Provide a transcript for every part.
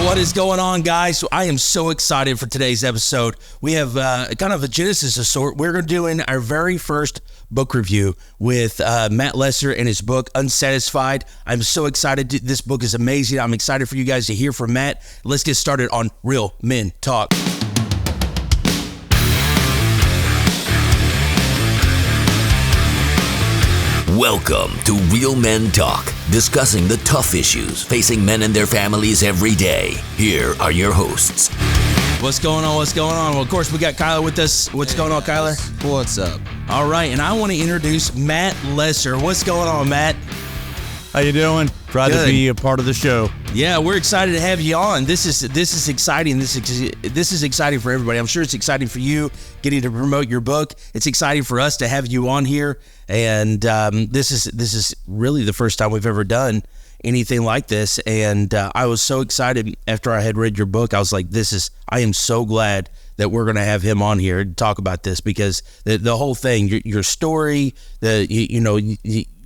What is going on, guys? I am so excited for today's episode. We have kind of a genesis of sort. We're doing our very first book review with Matt Lesser and his book, Unsatisfied. I'm so excited. This book is amazing. I'm excited for you guys to hear from Matt. Let's get started on Real Men Talk. Welcome to Real Men Talk, discussing the tough issues facing men and their families every day. Here are your hosts. What's going on? Well, of course, we got Kyler with us. What's going on, Kyler? What's up? All right, and I want to introduce Matt Lesser. What's going on, Matt? How you doing? Proud to be a part of the show. Yeah, we're excited to have you on. This is exciting. This is exciting for everybody. I'm sure it's exciting for you getting to promote your book. It's exciting for us to have you on here, and this is really the first time we've ever done anything like this. And I was so excited after I had read your book. I was like, I am so glad that we're going to have him on here to talk about this, because the whole thing, your story,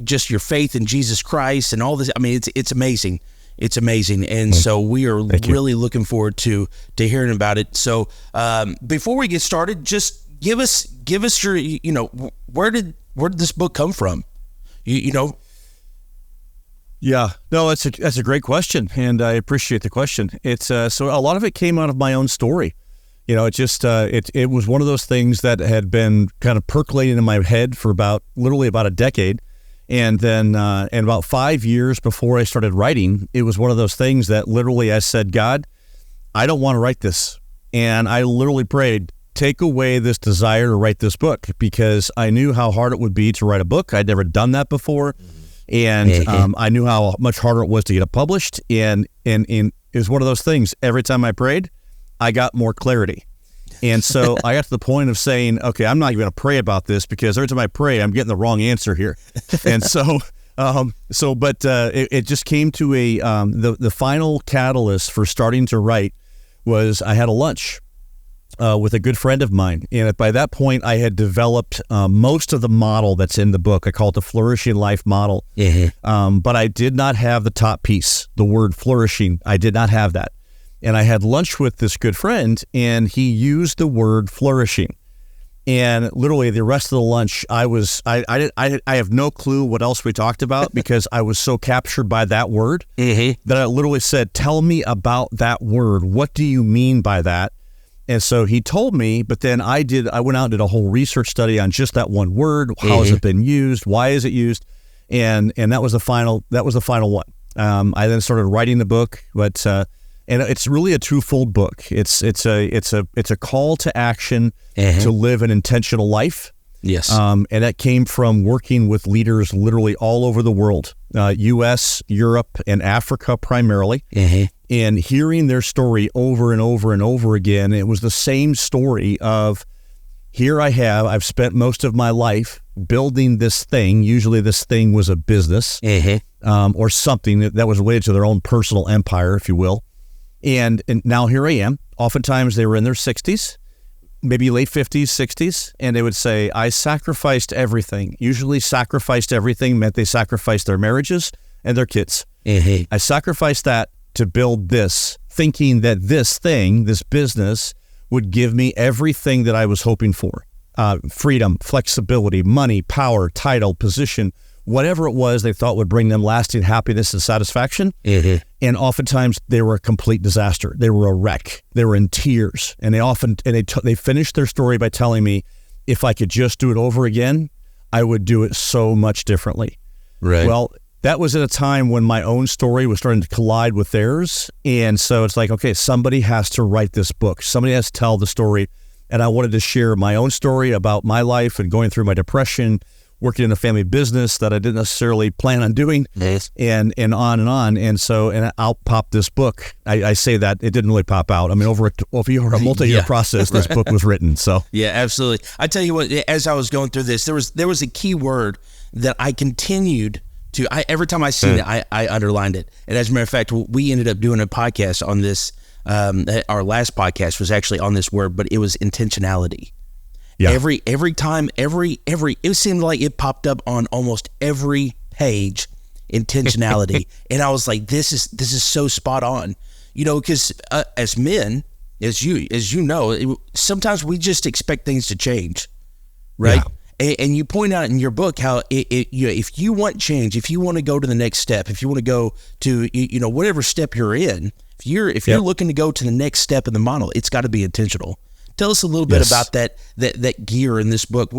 just your faith in Jesus Christ and all this. I mean, it's amazing. It's amazing. And so we are really looking forward to hearing about it. So before we get started, just give us your, where did this book come from? Yeah, no, that's a great question, and I appreciate the question. It's so a lot of it came out of my own story. It was one of those things that had been kind of percolating in my head for literally about a decade. And then and about 5 years before I started writing, it was one of those things that literally I said, God, I don't want to write this. And I literally prayed, take away this desire to write this book, because I knew how hard it would be to write a book. I'd never done that before. And I knew how much harder it was to get it published. And it was one of those things. Every time I prayed, I got more clarity. And so I got to the point of saying, okay, I'm not even going to pray about this, because every time I pray, I'm getting the wrong answer here. And it just came to the final catalyst for starting to write was I had a lunch with a good friend of mine. And by that point, I had developed most of the model that's in the book. I call it the flourishing life model. Mm-hmm. But I did not have the top piece, the word flourishing. I did not have that. And I had lunch with this good friend, and he used the word flourishing. And literally the rest of the lunch, I have no clue what else we talked about, because I was so captured by that word that I literally said, tell me about that word. What do you mean by that? And so he told me, but then I went out and did a whole research study on just that one word. How has it been used? Why is it used? And that was the final one. I then started writing the book, and it's really a twofold book. It's a call to action to live an intentional life. Yes. And that came from working with leaders literally all over the world, U.S., Europe, and Africa primarily, and hearing their story over and over and over again. It was the same story of, I've spent most of my life building this thing. Usually this thing was a business or something that was related to their own personal empire, if you will. And now here I am. Oftentimes they were in their 60s, maybe late 50s, 60s, and they would say, I sacrificed everything. Usually sacrificed everything meant they sacrificed their marriages and their kids. I sacrificed that to build this, thinking that this thing, this business, would give me everything that I was hoping for. Freedom, flexibility, money, power, title, position, whatever it was they thought would bring them lasting happiness and satisfaction. And oftentimes they were a complete disaster. They were a wreck. They were in tears. And they finished their story by telling me, if I could just do it over again, I would do it so much differently. Right. Well, that was at a time when my own story was starting to collide with theirs. And so it's like, okay, somebody has to write this book. Somebody has to tell the story. And I wanted to share my own story about my life and going through my depression, working in a family business that I didn't necessarily plan on doing, and on and on. And out popped this book. I say that it didn't really pop out. I mean, over a multi-year process, this book was written. So yeah, absolutely. I tell you what, as I was going through this, there was a key word that I continued to. Every time I seen it, I underlined it. And as a matter of fact, we ended up doing a podcast on this. Our last podcast was actually on this word, but it was intentionality. Yeah. Every time, it seemed like it popped up on almost every page, intentionality. And I was like, this is so spot on. because as men, as you know, sometimes we just expect things to change, right? Yeah. And you point out in your book how if you want change, if you want to go to the next step, if you want to go to whatever step you're in, if you're looking to go to the next step in the model, it's got to be intentional. Tell us a little bit about that gear in this book.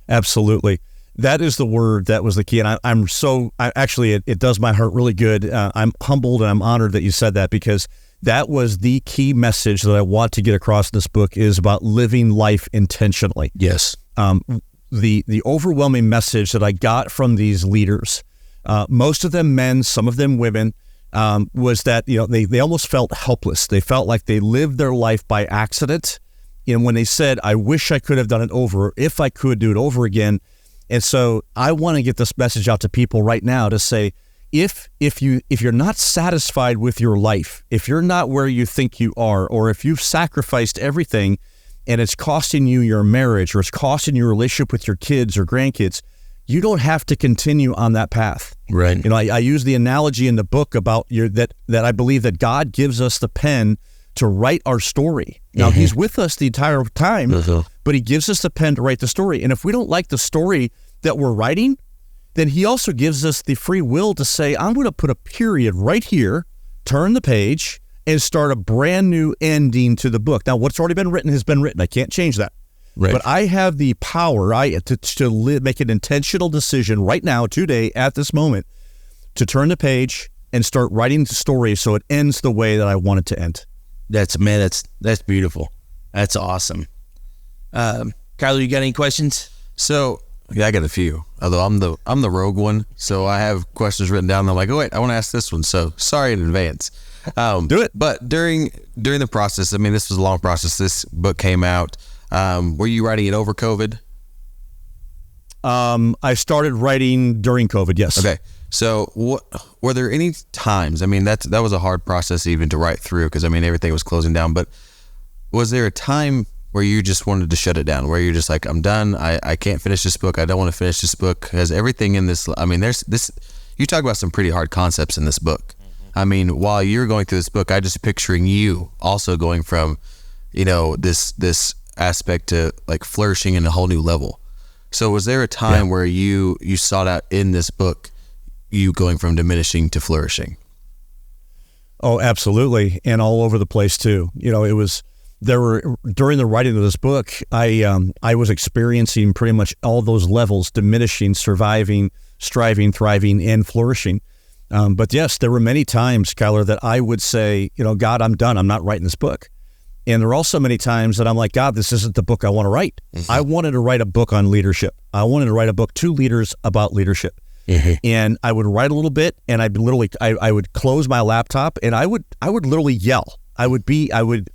Absolutely. That is the word. That was the key. And it does my heart really good. I'm humbled and I'm honored that you said that, because that was the key message that I want to get across in this book, is about living life intentionally. Yes. The overwhelming message that I got from these leaders, most of them men, some of them women, was that, they almost felt helpless. They felt like they lived their life by accident. And when they said, I wish I could have done it over, if I could do it over again. And so I want to get this message out to people right now to say, if you're not satisfied with your life, if you're not where you think you are, or if you've sacrificed everything and it's costing you your marriage, or it's costing your relationship with your kids or grandkids, you don't have to continue on that path. Right. I use the analogy in the book about that I believe that God gives us the pen to write our story. Now, He's with us the entire time, but He gives us the pen to write the story. And if we don't like the story that we're writing, then He also gives us the free will to say, I'm going to put a period right here, turn the page, and start a brand new ending to the book. Now, what's already been written has been written. I can't change that. Right. But I have the power to make an intentional decision right now, today, at this moment, to turn the page and start writing the story so it ends the way that I want it to end. That's beautiful. That's awesome. Kyler, you got any questions? So yeah, I got a few. Although I'm the rogue one, so I have questions written down. And I'm like, oh wait, I want to ask this one. So sorry in advance. Do it. But during the process, I mean, this was a long process. This book came out. Were you writing it over COVID? I started writing during COVID. Yes. Okay. So were there any times, I mean, that was a hard process even to write through, because I mean, everything was closing down, but was there a time where you just wanted to shut it down, where you're just like, I'm done. I can't finish this book. I don't want to finish this book, because everything in this, I mean, there's this, you talk about some pretty hard concepts in this book. I mean, while you're going through this book, I just picturing you also going from, this aspect to like flourishing in a whole new level. So was there a time where you sought out in this book, you going from diminishing to flourishing? Oh, absolutely. And all over the place too. During the writing of this book, I was experiencing pretty much all those levels: diminishing, surviving, striving, thriving, and flourishing. But yes, there were many times, Kyler, that I would say, God, I'm done. I'm not writing this book. And there are also many times that I'm like, God, this isn't the book I want to write. Mm-hmm. I wanted to write a book on leadership. I wanted to write a book to leaders about leadership. Mm-hmm. And I would write a little bit, and I would close my laptop, and I would literally yell. I would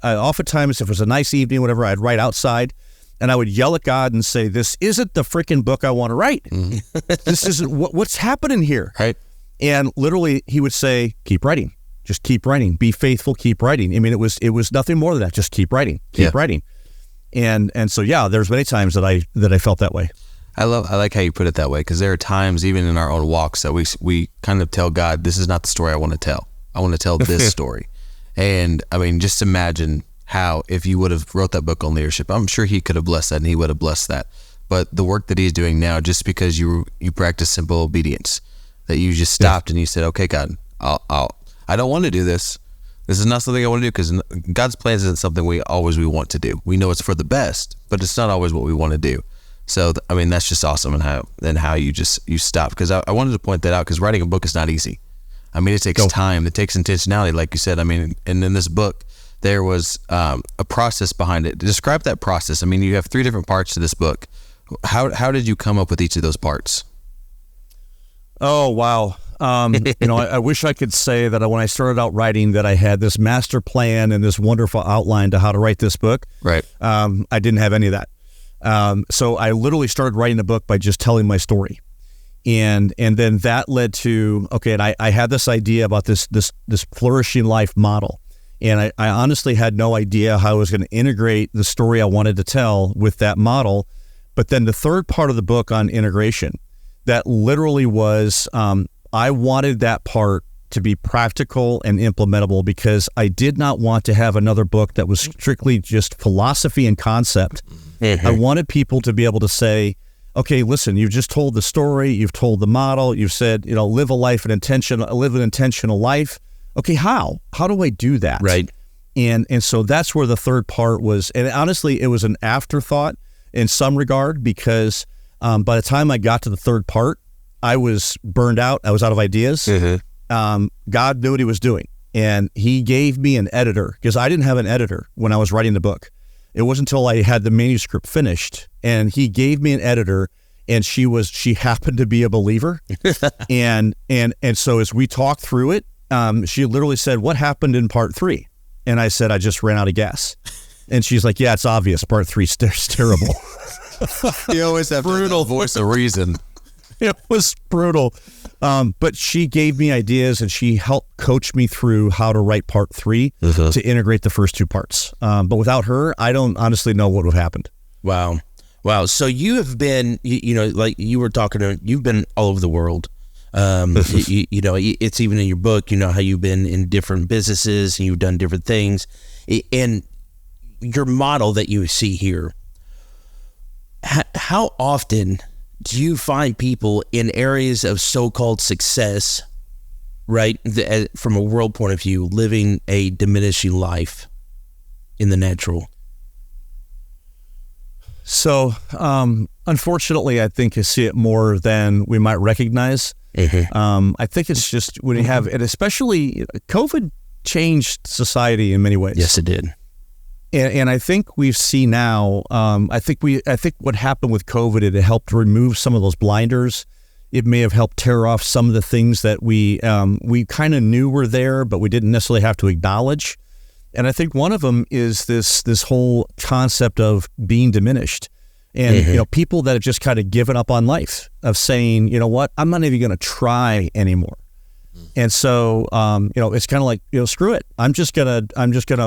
oftentimes, if it was a nice evening, whatever, I'd write outside, and I would yell at God and say, this isn't the freaking book I want to write. Mm-hmm. This isn't what's happening here. Right. And literally He would say, keep writing, just keep writing, be faithful, keep writing. I mean, it was nothing more than that. Just keep writing, keep writing. And so, yeah, there's many times that I felt that way. I like how you put it that way, because there are times even in our own walks that we kind of tell God, this is not the story I want to tell. I want to tell this story. And I mean, just imagine how, if you would have wrote that book on leadership, I'm sure He could have blessed that, and He would have blessed that. But the work that He's doing now, just because you practice simple obedience, that you just stopped and you said, okay, God, I don't want to do this. This is not something I want to do, because God's plans isn't something we want to do. We know it's for the best, but it's not always what we want to do. So, I mean, that's just awesome, and how you stop. Because I wanted to point that out, because writing a book is not easy. I mean, it takes time. It takes intentionality, like you said. I mean, and in this book, there was a process behind it. Describe that process. I mean, you have 3 different parts to this book. How did you come up with each of those parts? Oh, wow. I wish I could say that when I started out writing that I had this master plan and this wonderful outline to how to write this book. Right. I didn't have any of that. So I literally started writing a book by just telling my story. And then that led to, okay, and I had this idea about this flourishing life model. And I honestly had no idea how I was going to integrate the story I wanted to tell with that model. But then the third part of the book on integration, that literally was, I wanted that part to be practical and implementable, because I did not want to have another book that was strictly just philosophy and concept. Mm-hmm. I wanted people to be able to say, okay, listen, you've just told the story, you've told the model, you've said, live an intentional life. Okay, how do I do that? Right. And so that's where the third part was. And honestly, it was an afterthought in some regard, because by the time I got to the third part, I was burned out. I was out of ideas. Mm-hmm. God knew what he was doing. And he gave me an editor, because I didn't have an editor when I was writing the book. It wasn't until I had the manuscript finished, and he gave me an editor, and she happened to be a believer. and so as we talked through it, she literally said, "What happened in part 3?" And I said, "I just ran out of gas." And she's like, "Yeah, it's obvious. Part 3's terrible." You always have brutal voice of reason. It was brutal. But she gave me ideas, and she helped coach me through how to write part 3 to integrate the first 2 parts. But without her, I don't honestly know what would have happened. Wow. So you have been, like you were talking, you've been all over the world. It's even in your book, how you've been in different businesses and you've done different things. And your model that you see here, how often do you find people in areas of so-called success, right, from a world point of view, living a diminishing life in the natural? So, unfortunately, I think you see it more than we might recognize. Mm-hmm. I think it's just when you have, and especially COVID changed society in many ways. Yes, it did. And I think we see now, I think what happened with COVID, it helped remove some of those blinders. It may have helped tear off some of the things that we kind of knew were there, but we didn't necessarily have to acknowledge. And I think one of them is this whole concept of being diminished. And, people that have just kind of given up on life, of saying, you know what, I'm not even going to try anymore. And so, it's kind of like, screw it. I'm just gonna,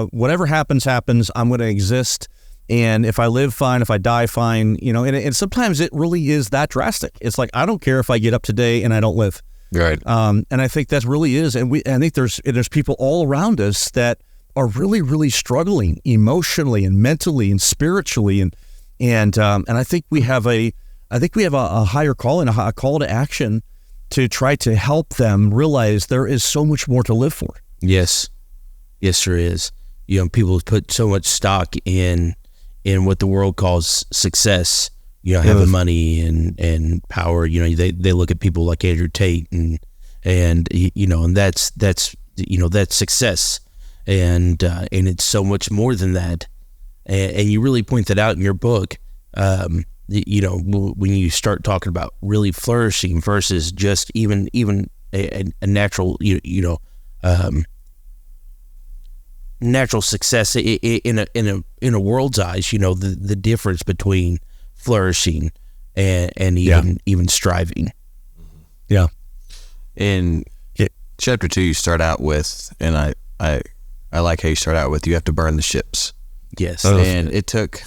whatever happens. I'm going to exist. And if I live, fine. If I die, fine. And sometimes it really is that drastic. It's like, I don't care if I get up today and I don't live. Right. And I think that really is. And I think there's people all around us that are really, really struggling emotionally and mentally and spiritually. And I think we have a higher calling, a call to action, to try to help them realize there is so much more to live for. Yes, there is. People put so much stock in what the world calls success. Having money and power. They look at people like Andrew Tate and that's success. And it's so much more than that. And you really point that out in your book. When you start talking about really flourishing versus just even a natural, natural success in a world's eyes, the difference between flourishing and even striving. Yeah. In chapter 2, you start out with, and I like how you start out with, you have to burn the ships. Yes. And it took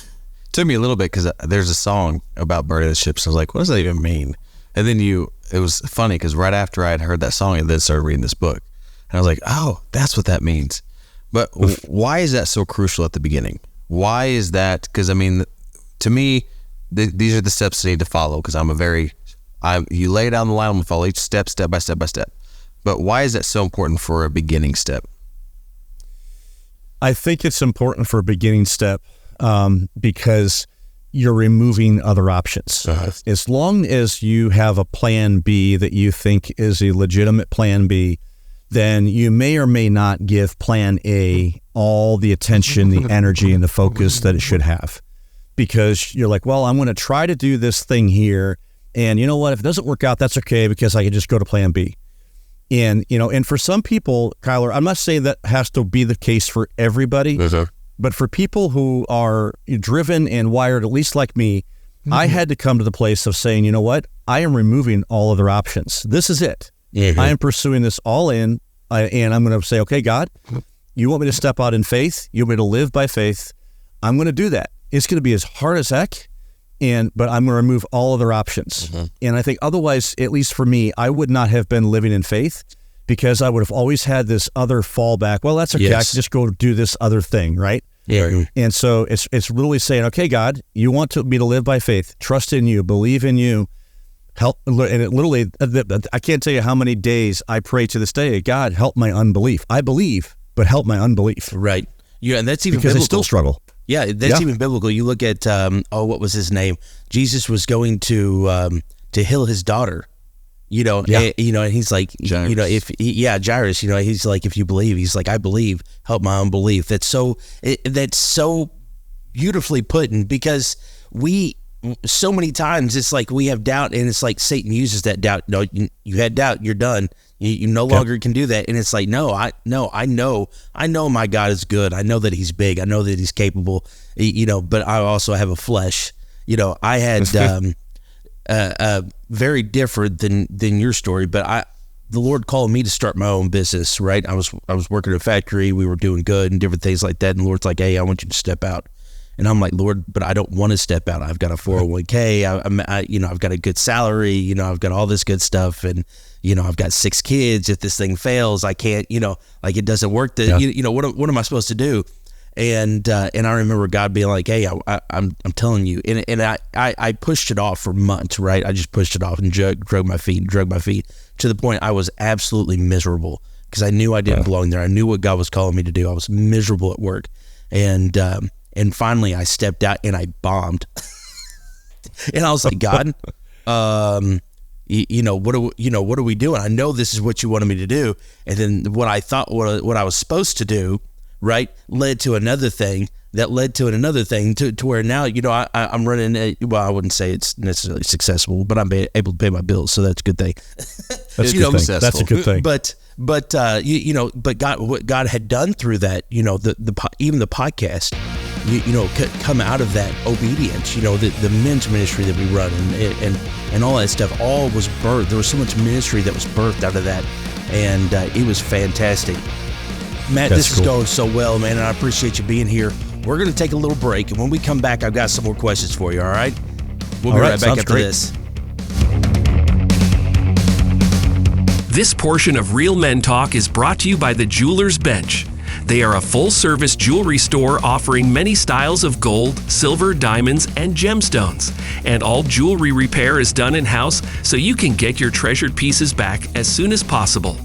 me a little bit, because there's a song about burning the ships. I was like, what does that even mean? And then it was funny, because right after I had heard that song, I then started reading this book. And I was like, oh, that's what that means. But why is that so crucial at the beginning? Why is that? Because, to me, these are the steps I need to follow, because you lay down the line, I'm going to follow each step by step by step. But why is that so important for a beginning step? I think it's important for a beginning step because you're removing other options. As long as you have a plan B that you think is a legitimate plan B, then you may or may not give plan A all the attention, the energy, and the focus that it should have. Because you're like, well, I'm going to try to do this thing here, and you know what? If it doesn't work out, that's okay, because I can just go to plan B. And for some people, Kyler, I'm not saying that has to be the case for everybody, but for people who are driven and wired, at least like me, I had to come to the place of saying, you know what? I am removing all other options. This is it. I am pursuing this all in, and I'm going to say, okay, God, you want me to step out in faith? You want me to live by faith? I'm going to do that. It's going to be as hard as heck, but I'm going to remove all other options. And I think otherwise, at least for me, I would not have been living in faith, because I would have always had this other fallback. Well, that's okay. I Yes. can just go do this other thing, right? Yeah. And so it's literally saying, okay, God, you want me to live by faith, trust in you, believe in you, help. And it literally, I can't tell you how many days I pray to this day, God, help my unbelief. I believe, but help my unbelief. Right. Yeah, and that's even Because biblical. I still struggle. Yeah, that's Yeah. even biblical. You look at what was his name? Jesus was going to heal his daughter. And he's like, Jairus. Jairus. He's like, if you believe, he's like, I believe, help my unbelief. That's so beautifully put in, because so many times it's like we have doubt, and it's like Satan uses that doubt. No, you had doubt, you're done. You no longer can do that. And it's like, I know my God is good. I know that he's big. I know that he's capable, but I also have a flesh. I had, very different than your story, but the Lord called me to start my own business, right? I was working at a factory. We were doing good and different things like that. And the Lord's like, hey, I want you to step out. And I'm like, Lord, but I don't want to step out. I've got a 401k. I've got a good salary. I've got all this good stuff, and I've got 6 kids. If this thing fails, I can't. It doesn't work. What am I supposed to do? And I remember God being like, hey, I'm telling you. And I pushed it off for months, right? I just pushed it off and drug my feet to the point I was absolutely miserable, because I knew I didn't belong there. I knew what God was calling me to do. I was miserable at work, and finally I stepped out and I bombed. And I was like, God, what are we doing? I know this is what you wanted me to do. And then what I thought, what I was supposed to do, right, led to another thing that led to another thing to where now, I'm running I wouldn't say it's necessarily successful, but I'm able to pay my bills. So that's a good thing. That's a good thing. That's a good thing. But God, what God had done through that, even the podcast, come out of that obedience, the men's ministry that we run and all that stuff, all was birthed. There was so much ministry that was birthed out of that. And it was fantastic. Matt, That's this is going so well, man, and I appreciate you being here. We're going to take a little break, and when we come back, I've got some more questions for you, all right? We'll be right back after this. This portion of Real Men Talk is brought to you by the Jeweler's Bench. They are a full-service jewelry store offering many styles of gold, silver, diamonds, and gemstones. And all jewelry repair is done in-house, so you can get your treasured pieces back as soon as possible.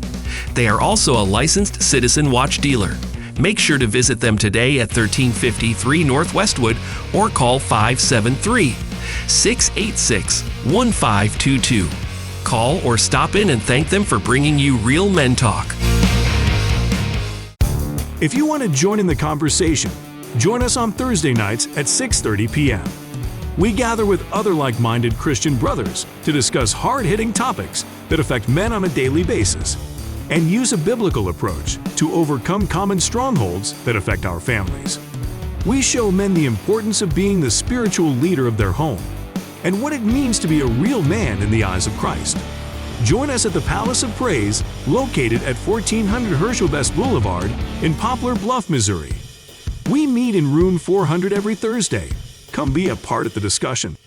They are also a licensed Citizen Watch dealer. Make sure to visit them today at 1353 North Westwood or call 573-686-1522. Call or stop in and thank them for bringing you Real Men Talk. If you want to join in the conversation, join us on Thursday nights at 6:30 p.m. We gather with other like-minded Christian brothers to discuss hard-hitting topics that affect men on a daily basis and use a biblical approach to overcome common strongholds that affect our families. We show men the importance of being the spiritual leader of their home and what it means to be a real man in the eyes of Christ. Join us at the Palace of Praise, located at 1400 Herschel Best Boulevard in Poplar Bluff, Missouri. We meet in room 400 every Thursday. Come be a part of the discussion.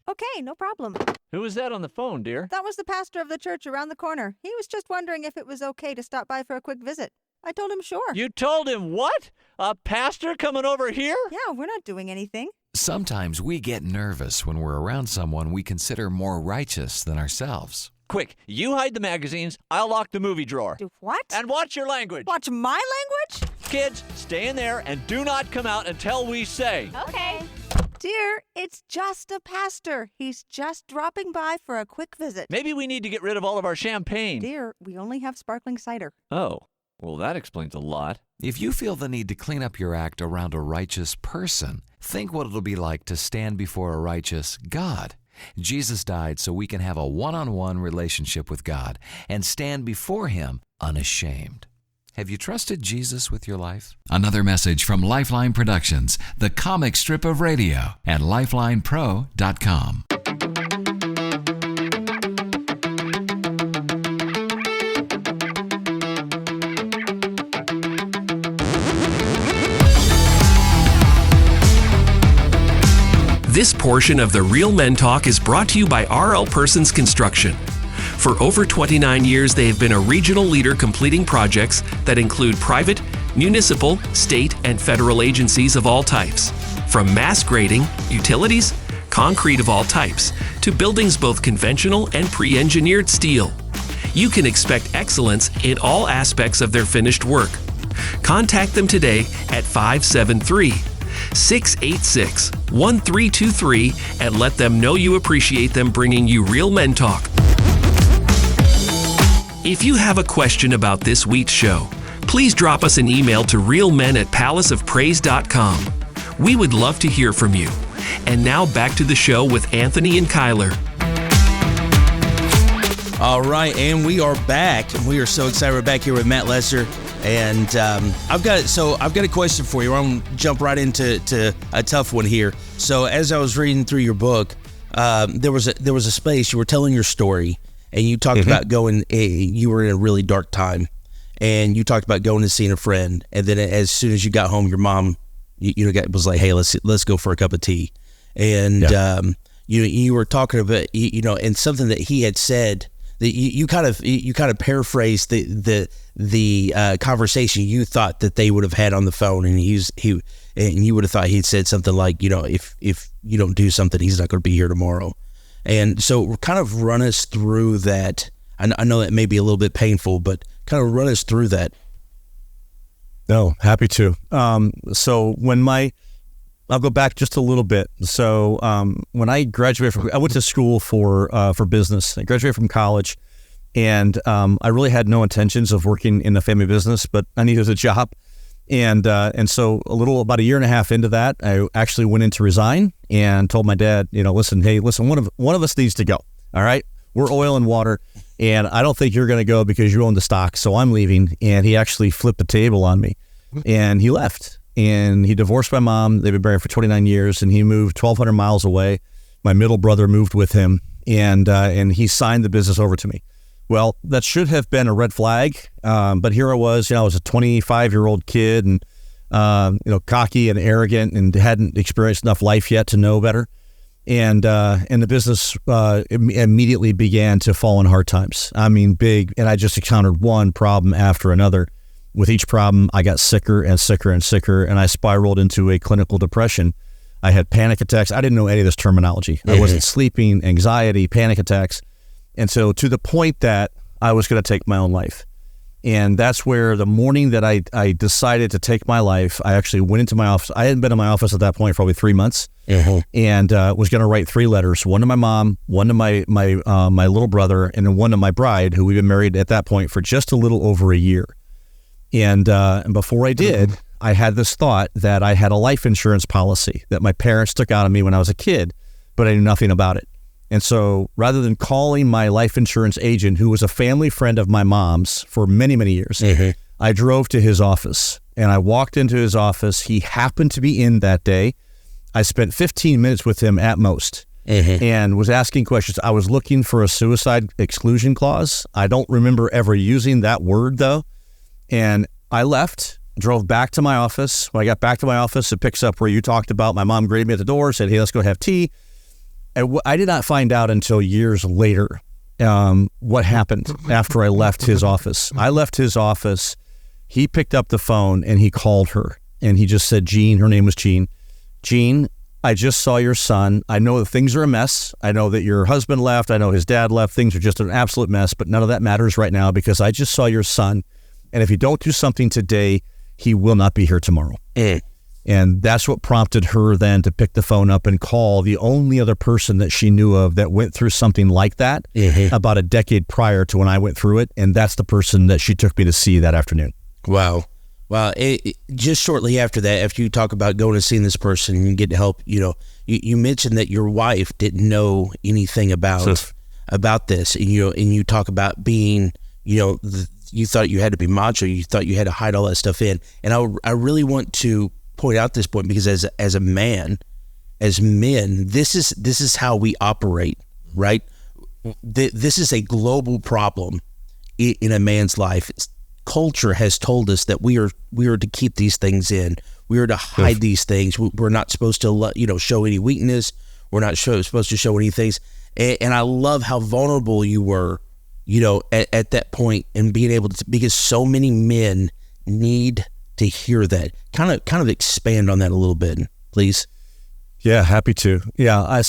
Okay, no problem. Who was that on the phone, dear? That was the pastor of the church around the corner. He was just wondering if it was okay to stop by for a quick visit. I told him sure. You told him what? A pastor coming over here? Yeah, we're not doing anything. Sometimes we get nervous when we're around someone we consider more righteous than ourselves. Quick, you hide the magazines, I'll lock the movie drawer. Do what? And watch your language. Watch my language? Kids, stay in there and do not come out until we say. Okay. Dear, it's just a pastor. He's just dropping by for a quick visit. Maybe we need to get rid of all of our champagne. Dear, we only have sparkling cider. Oh, well, that explains a lot. If you feel the need to clean up your act around a righteous person, think what it'll be like to stand before a righteous God. Jesus died so we can have a one-on-one relationship with God and stand before Him unashamed. Have you trusted Jesus with your life? Another message from Lifeline Productions, the comic strip of radio, at lifelinepro.com. This portion of the Real Men Talk is brought to you by R.L. Persons Construction. For over 29 years, they have been a regional leader completing projects that include private, municipal, state, and federal agencies of all types. From mass grading, utilities, concrete of all types, to buildings both conventional and pre-engineered steel. You can expect excellence in all aspects of their finished work. Contact them today at 573-686-1323 and let them know you appreciate them bringing you Real Men Talk. If you have a question about this week's show, please drop us an email to realmen@palaceofpraise.com. We would love to hear from you. And now back to the show with Anthony and Kyler. All right, and we are back. We are so excited. We're back here with Matt Lesser, and I've got a question for you. I'm gonna jump right into a tough one here. So as I was reading through your book, there was a space you were telling your story, and you talked about going. You were in a really dark time, and you talked about going and seeing a friend, and then as soon as you got home, your mom, was like, "Hey, let's go for a cup of tea," and you were talking about and something that he had said. That you kind of paraphrased the conversation you thought that they would have had on the phone, and you would have thought he'd said something like, if you don't do something, he's not going to be here tomorrow. And so kind of run us through that. I know that may be a little bit painful, but kind of run us through that. No, happy to. So I'll go back just a little bit. So when I graduated I went to school for business. I graduated from college, and I really had no intentions of working in the family business, but I needed a job. And so about a year and a half into that, I actually went in to resign and told my dad, listen, one of us needs to go. All right, we're oil and water, and I don't think you're going to go because you own the stock, so I'm leaving. And he actually flipped the table on me, and he left. And he divorced my mom. They've been married for 29 years, and he moved 1,200 miles away. My middle brother moved with him, and he signed the business over to me. Well, that should have been a red flag, but here I was. I was a 25-year-old kid, and cocky and arrogant, and hadn't experienced enough life yet to know better. And the business immediately began to fall in hard times. I mean, big. And I just encountered one problem after another. With each problem, I got sicker and sicker and sicker, and I spiraled into a clinical depression. I had panic attacks. I didn't know any of this terminology. I wasn't sleeping, anxiety, panic attacks. And so to the point that I was going to take my own life. And that's where the morning that I decided to take my life, I actually went into my office. I hadn't been in my office at that point for probably 3 months, and was going to write 3 letters, one to my mom, one to my little brother, and then one to my bride, who we've been married at that point for just a little over a year. And before I did, I had this thought that I had a life insurance policy that my parents took out of me when I was a kid, but I knew nothing about it. And so rather than calling my life insurance agent, who was a family friend of my mom's for many, many years, I drove to his office, and I walked into his office. He happened to be in that day. I spent 15 minutes with him at most, and was asking questions. I was looking for a suicide exclusion clause. I don't remember ever using that word, though. And I left, drove back to my office. When I got back to my office, it picks up where you talked about. My mom greeted me at the door, said, "Hey, let's go have tea." And I did not find out until years later what happened after I left his office. I left his office. He picked up the phone and he called her. And he just said, "Jean," her name was Jean. "Jean, I just saw your son. I know that things are a mess. I know that your husband left. I know his dad left. Things are just an absolute mess. But none of that matters right now because I just saw your son. And if you don't do something today, he will not be here tomorrow." And that's what prompted her then to pick the phone up and call the only other person that she knew of that went through something like that about a decade prior to when I went through it. And that's the person that she took me to see that afternoon. Wow. Just shortly after that, after you talk about going and seeing this person and getting help, you mentioned that your wife didn't know anything about this. And you talk about being, you thought you had to be macho. You thought you had to hide all that stuff in. And I really want to point out this point because as a man, as men, this is how we operate, right? This is a global problem in a man's life. Culture has told us that we are to keep these things in. We are to hide these things. We're not supposed to show any weakness. We're not supposed to show any things. And I love how vulnerable you were at that point, and being able to, because so many men need to hear that. Kind of expand on that a little bit, please. Yeah, happy to. Yeah,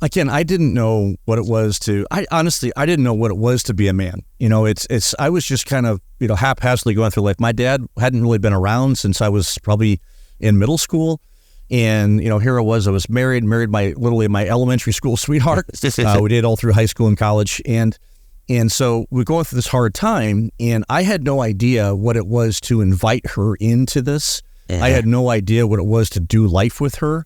again, I didn't know what it was I didn't know what it was to be a man. I was just kind of, haphazardly going through life. My dad hadn't really been around since I was probably in middle school. And, here I was married my elementary school sweetheart. We did all through high school and college. And so we're going through this hard time, and I had no idea what it was to invite her into this. I had no idea what it was to do life with her.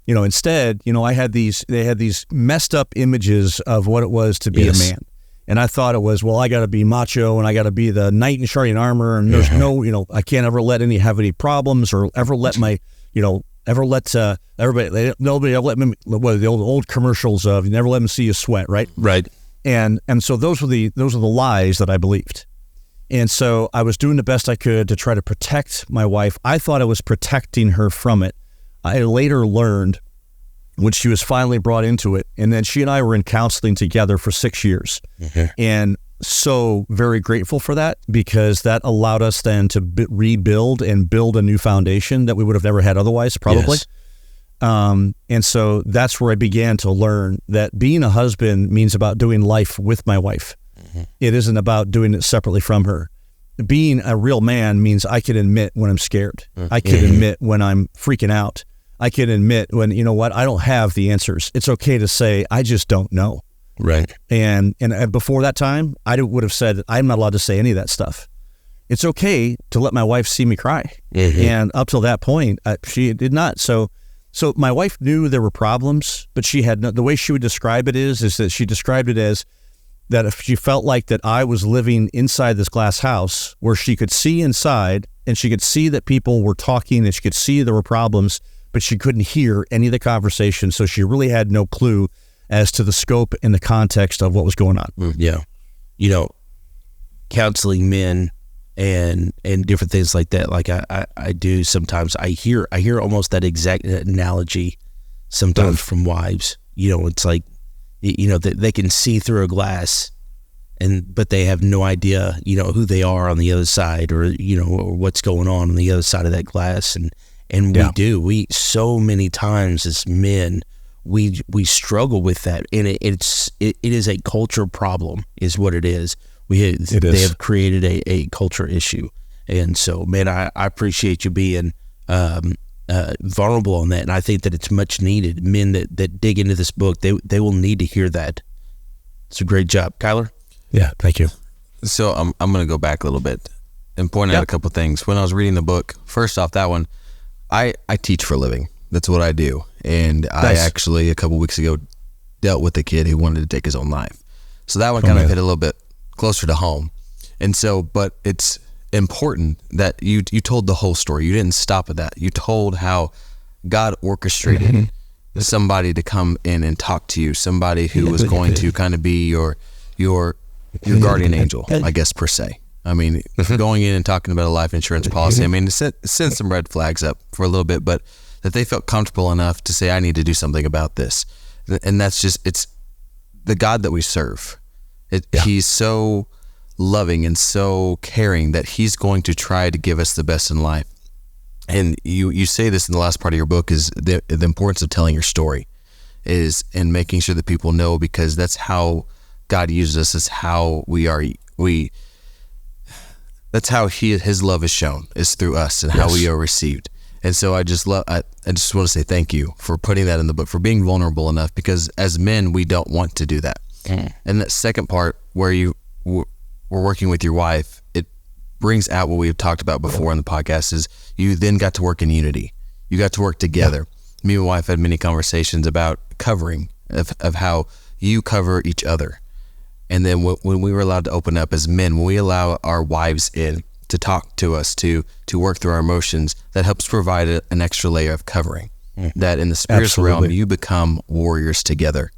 Instead, they had these messed up images of what it was to be a man. And I thought it was, well, I got to be macho and I got to be the knight in shining armor. And there's I can't ever have any problems or ever let my, nobody ever let me, the old commercials of, you never let them see you sweat, right? Right. And so those were the lies that I believed. And so I was doing the best I could to try to protect my wife. I thought I was protecting her from it. I later learned when she was finally brought into it, and then she and I were in counseling together for 6 years. And so very grateful for that, because that allowed us then to rebuild and build a new foundation that we would have never had otherwise, probably. Yes. And so that's where I began to learn that being a husband means about doing life with my wife. It isn't about doing it separately from her. Being a real man means I can admit when I'm scared. I can admit when I'm freaking out. I can admit when, I don't have the answers. It's okay to say, I just don't know. Right. And before that time, I would have said, I'm not allowed to say any of that stuff. It's okay to let my wife see me cry. And up till that point, she did not. So my wife knew there were problems, but she had the way she would describe it is that she described it as that if she felt like that I was living inside this glass house where she could see inside and she could see that people were talking and she could see there were problems, but she couldn't hear any of the conversation. So she really had no clue as to the scope and the context of what was going on. Yeah. Counseling men and different things like that. Like I do sometimes. I hear almost that exact analogy sometimes from wives. It's like, they can see through a glass, but they have no idea, who they are on the other side, or or what's going on the other side of that glass. And we so many times as men, we struggle with that, and it is a culture problem, is what it is. They have created a culture issue, and so, man, I appreciate you being vulnerable on that, and I think that it's much needed. Men that dig into this book, they will need to hear that. It's a great job, Kyler. Yeah, thank you. So I'm going to go back a little bit and point out a couple of things. When I was reading the book, first off, that one, I teach for a living. That's what I do. And I actually, a couple of weeks ago, dealt with a kid who wanted to take his own life. So that one kind of hit a little bit closer to home. And so, but it's important that you told the whole story. You didn't stop at that. You told how God orchestrated somebody to come in and talk to you, somebody who was going to kind of be your guardian angel, I guess, per se. I mean, going in and talking about a life insurance policy, I mean, it sent some red flags up for a little bit, but that they felt comfortable enough to say, I need to do something about this. And that's just, it's the God that we serve. He's so loving and so caring that he's going to try to give us the best in life. And you say this in the last part of your book, is the importance of telling your story and making sure that people know, because that's how God uses us. Is how that's how his love is shown, is through us, and how we are received. And so I just want to say thank you for putting that in the book, for being vulnerable enough, because as men, we don't want to do that. And that second part where we're working with your wife, it brings out what we've talked about before in the podcast, is you then got to work in unity. You got to work together. Me and my wife had many conversations about covering, of how you cover each other. And then when we were allowed to open up as men, when we allow our wives in to talk to us, to work through our emotions, that helps provide an extra layer of covering. That in the spiritual realm, you become warriors together.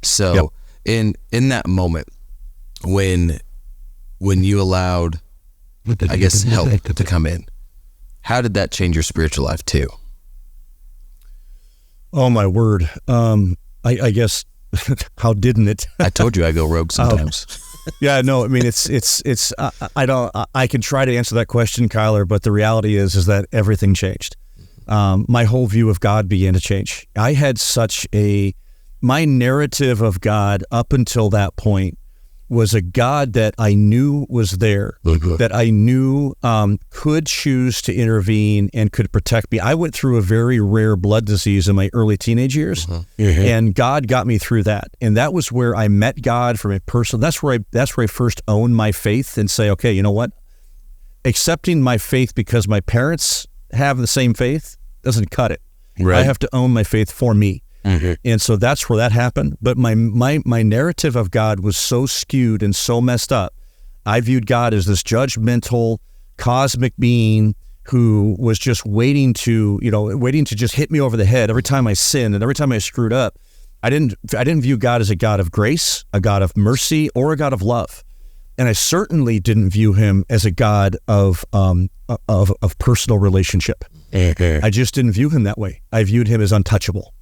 So in that moment, when you allowed, I guess, help to come in, how did that change your spiritual life too? Oh my word. I guess, how didn't it? I told you I go rogue sometimes. Yeah, no, I mean, I can try to answer that question, Kyler, but the reality is that everything changed. My whole view of God began to change. I had my narrative of God up until that point was a God that I knew was there, that I knew could choose to intervene and could protect me. I went through a very rare blood disease in my early teenage years, and God got me through that. And that was where I met God from a personal. That's where I first owned my faith and say, okay, you know what? Accepting my faith because my parents have the same faith doesn't cut it. Right. I have to own my faith for me. And so that's where that happened. But my narrative of God was so skewed and so messed up. I viewed God as this judgmental, cosmic being who was just waiting to just hit me over the head every time I sinned and every time I screwed up. I didn't view God as a God of grace, a God of mercy, or a God of love. And I certainly didn't view him as a God of personal relationship. I just didn't view him that way. I viewed him as untouchable.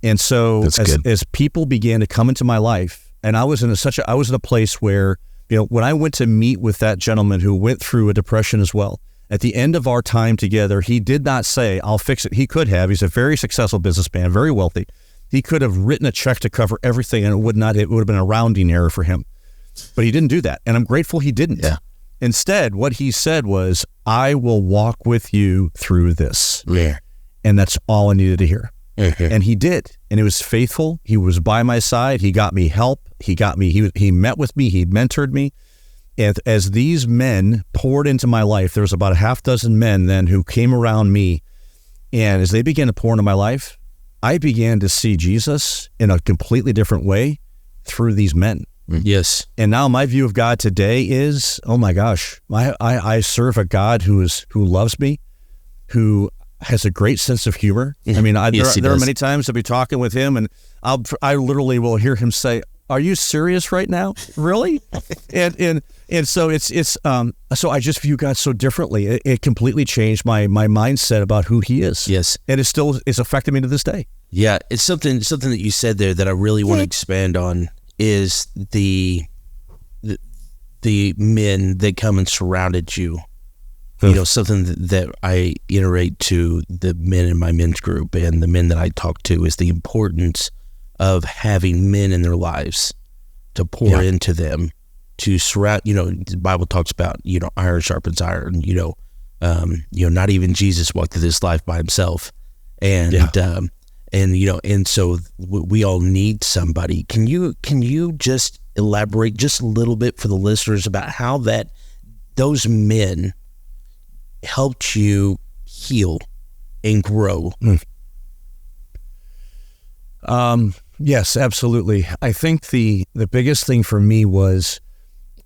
And so as people began to come into my life, and I was in a place where, when I went to meet with that gentleman who went through a depression as well, at the end of our time together, he did not say, I'll fix it. He could have. He's a very successful businessman, very wealthy. He could have written a check to cover everything, and it would have been a rounding error for him. But he didn't do that. And I'm grateful he didn't. Yeah. Instead, what he said was, I will walk with you through this. Yeah. And that's all I needed to hear. And he did. And he was faithful. He was by my side. He got me help. He met with me. He mentored me. And as these men poured into my life, there was about a half dozen men then who came around me. And as they began to pour into my life, I began to see Jesus in a completely different way through these men. Yes. And now my view of God today is, oh my gosh, I serve a God who loves me, who has a great sense of humor. I mean, there are many times I'll be talking with him, and I literally will hear him say, "Are you serious right now? Really?" and so so I just view God so differently. It completely changed my mindset about who He is. Yes, and it still is affecting me to this day. Yeah, it's something that you said there that I really want to expand on is the men that come and surrounded you. Something that I iterate to the men in my men's group and the men that I talk to is the importance of having men in their lives to pour into them, to surround. The Bible talks about iron sharpens iron. Not even Jesus walked through this life by himself, and so we all need somebody. Can you just elaborate just a little bit for the listeners about how those men helped you heal and grow? Yes, absolutely. I think the biggest thing for me was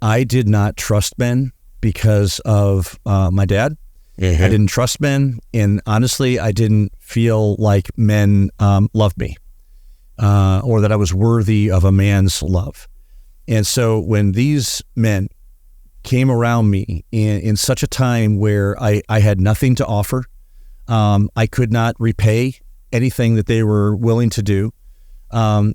I did not trust men because of my dad. I didn't trust men, and honestly, I didn't feel like men loved me or that I was worthy of a man's love. And so when these men came around me in such a time where I had nothing to offer, I could not repay anything that they were willing to do.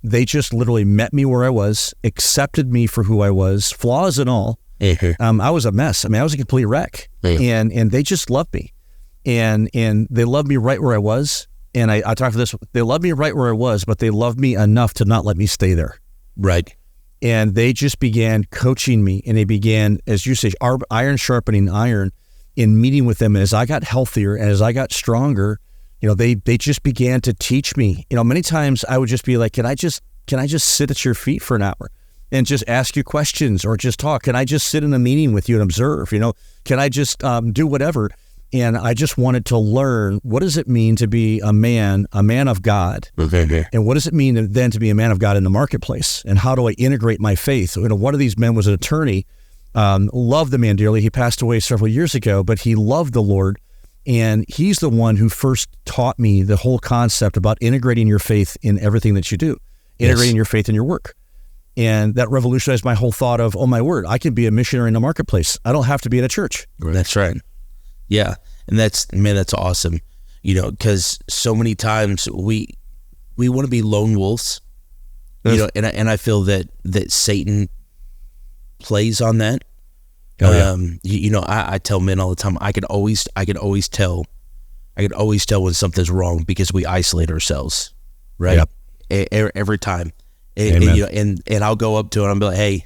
They just literally met me where I was, accepted me for who I was, flaws and all. I was a mess. I mean, I was a complete wreck, and they just loved me, and they loved me right where I was. And I talked to this. They loved me right where I was, but they loved me enough to not let me stay there. Right. And they just began coaching me, and they began, as you say, iron sharpening iron, in meeting with them. And as I got healthier and as I got stronger, they just began to teach me. Many times I would just be like, can I just sit at your feet for an hour and just ask you questions or just talk? Can I just sit in a meeting with you and observe? Can I just do whatever? And I just wanted to learn, what does it mean to be a man of God? And what does it mean then to be a man of God in the marketplace? And how do I integrate my faith? One of these men was an attorney, loved the man dearly. He passed away several years ago, but he loved the Lord. And he's the one who first taught me the whole concept about integrating your faith in everything that you do, integrating your faith in your work. And that revolutionized my whole thought of, oh my word, I can be a missionary in the marketplace. I don't have to be in a church. That's right. Yeah. And that's awesome. Because so many times we want to be lone wolves, and I feel that Satan plays on that. Oh, yeah. I tell men all the time, I could always tell when something's wrong because we isolate ourselves, right? Yep. Every time. Amen. And I'll go up to it and I'll be like, hey,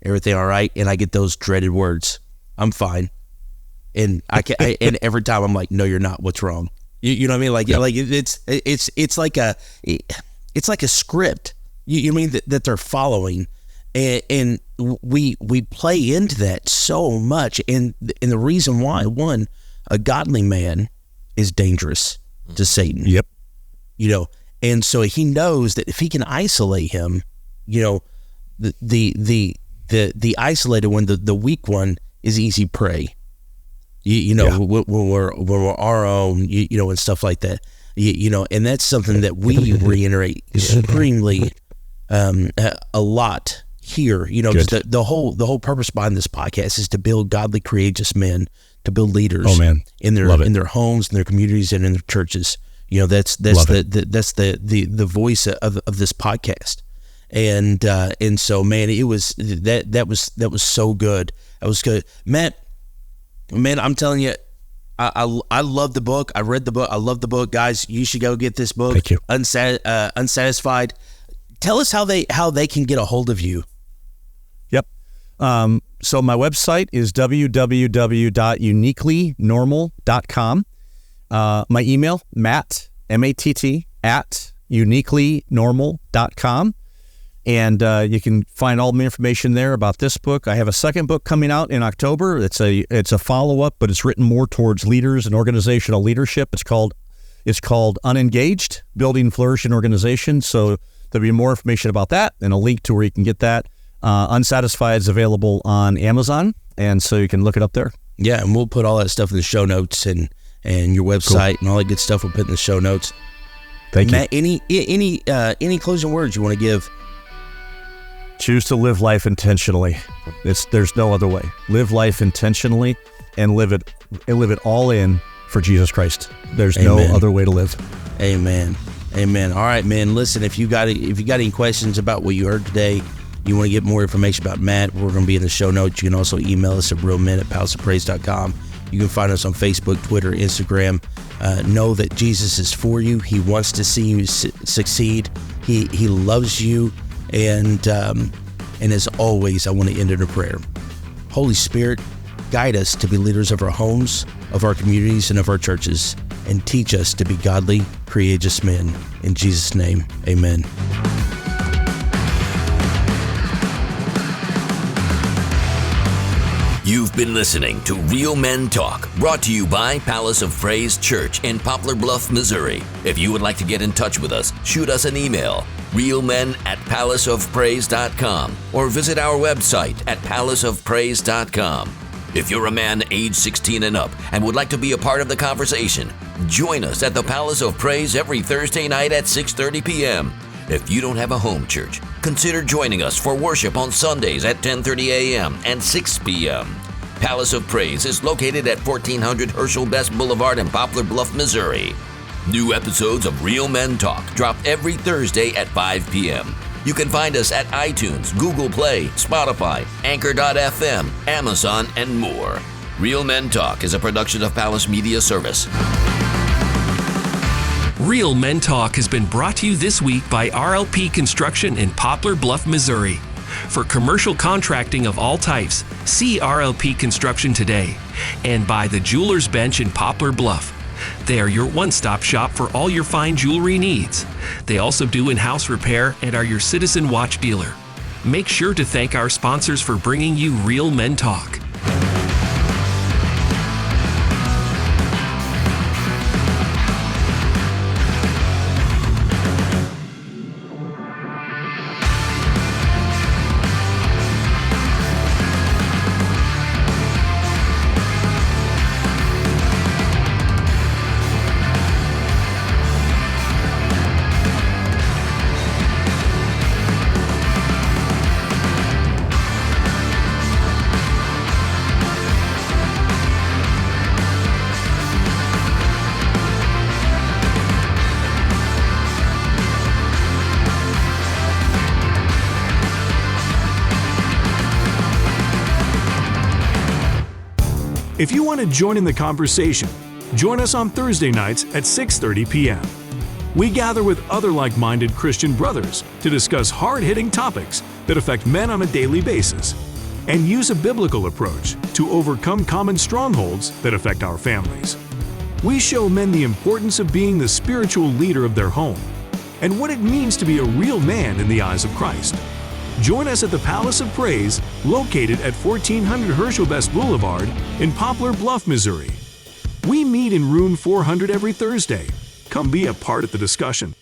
everything all right? And I get those dreaded words, I'm fine. And and every time I'm like, no, you're not. What's wrong? You know what I mean? Like, like it's like a script. You mean that they're following, and we play into that so much. And the reason why, one, a godly man is dangerous to Satan. Yep. And so he knows that if he can isolate him, the isolated one, the weak one, is easy prey. When we're our own, and stuff like that. And that's something that we reiterate extremely a lot here. Because the whole purpose behind this podcast is to build godly, courageous men, to build leaders. Oh, man. in their homes, in their communities, and in their churches. That's the voice of this podcast. And so, man, it was that was so good. That was good, Matt. Man, I'm telling you, I love the book. I read the book. I love the book, guys. You should go get this book. Thank you. Unsatisfied. Tell us how they can get a hold of you. Yep. So my website is www.uniquelynormal.com. My email, Matt, M-A-T-T, @uniquelynormal.com. And you can find all the information there about this book. I have a second book coming out in October. It's a follow-up, but it's written more towards leaders and organizational leadership. It's called Unengaged, Building Flourishing Organizations. So there'll be more information about that and a link to where you can get that. Unsatisfied is available on Amazon, and so you can look it up there. Yeah, and we'll put all that stuff in the show notes and your website and all that good stuff we'll put in the show notes. Thank you. Matt, any closing words you want to give? Choose to live life intentionally. There's no other way. Live life intentionally and live it all in for Jesus Christ. There's Amen. no other way to live. Amen. All right, man. Listen, if you got any questions about what you heard today, you want to get more information about Matt, we're going to be in the show notes. You can also email us at realmen@palaceofpraise.com. You can find us on Facebook, Twitter, Instagram. Know that Jesus is for you. He wants to see you succeed. He loves you. And as always, I want to end in a prayer. Holy Spirit, guide us to be leaders of our homes, of our communities, and of our churches, and teach us to be godly, courageous men. In Jesus' name, amen. You've been listening to Real Men Talk, brought to you by Palace of Praise Church in Poplar Bluff, Missouri. If you would like to get in touch with us, shoot us an email, realmen@palaceofpraise.com, or visit our website at palaceofpraise.com. If you're a man age 16 and up and would like to be a part of the conversation, join us at the Palace of Praise every Thursday night at 6:30 p.m. If you don't have a home church, consider joining us for worship on Sundays at 10:30 a.m. and 6 p.m. Palace of Praise is located at 1400 Herschel Best Boulevard in Poplar Bluff, Missouri. New episodes of Real Men Talk drop every Thursday at 5 p.m. You can find us at iTunes, Google Play, Spotify, Anchor.fm, Amazon, and more. Real Men Talk is a production of Palace Media Service. Real Men Talk has been brought to you this week by RLP Construction in Poplar Bluff, Missouri. For commercial contracting of all types, see RLP Construction today. And by the Jeweler's Bench in Poplar Bluff. They are your one-stop shop for all your fine jewelry needs. They also do in-house repair and are your Citizen Watch dealer. Make sure to thank our sponsors for bringing you Real Men Talk. If you want to join in the conversation, join us on Thursday nights at 6:30 p.m. We gather with other like-minded Christian brothers to discuss hard-hitting topics that affect men on a daily basis and use a biblical approach to overcome common strongholds that affect our families. We show men the importance of being the spiritual leader of their home and what it means to be a real man in the eyes of Christ. Join us at the Palace of Praise, located at 1400 Herschel Best Boulevard in Poplar Bluff, Missouri. We meet in room 400 every Thursday. Come be a part of the discussion.